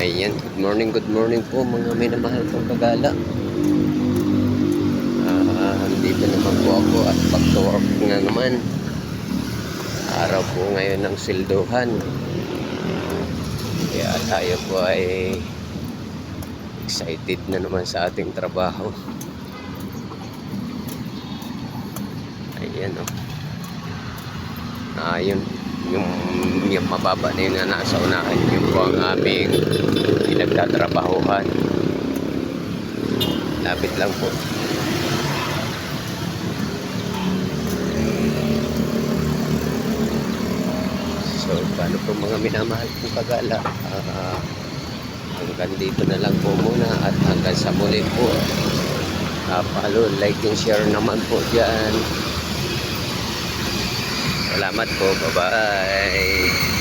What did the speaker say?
Ayan, good morning po mga minamahal kong kagala. Dito naman po ako at back to work nga naman. Araw po ngayon ng silduhan. Kaya tayo po ay excited na naman sa ating trabaho. Ayan o. Ayun. Yung mababa na yun na nasa unahan, yun po ang aming pinagtatrabahuhan. Lapit lang po. So paano po mga minamahal kong kagala, hanggang dito na lang po muna at hanggang sa muli po. Follow, like and share naman po dyan. Salamat po, bye bye.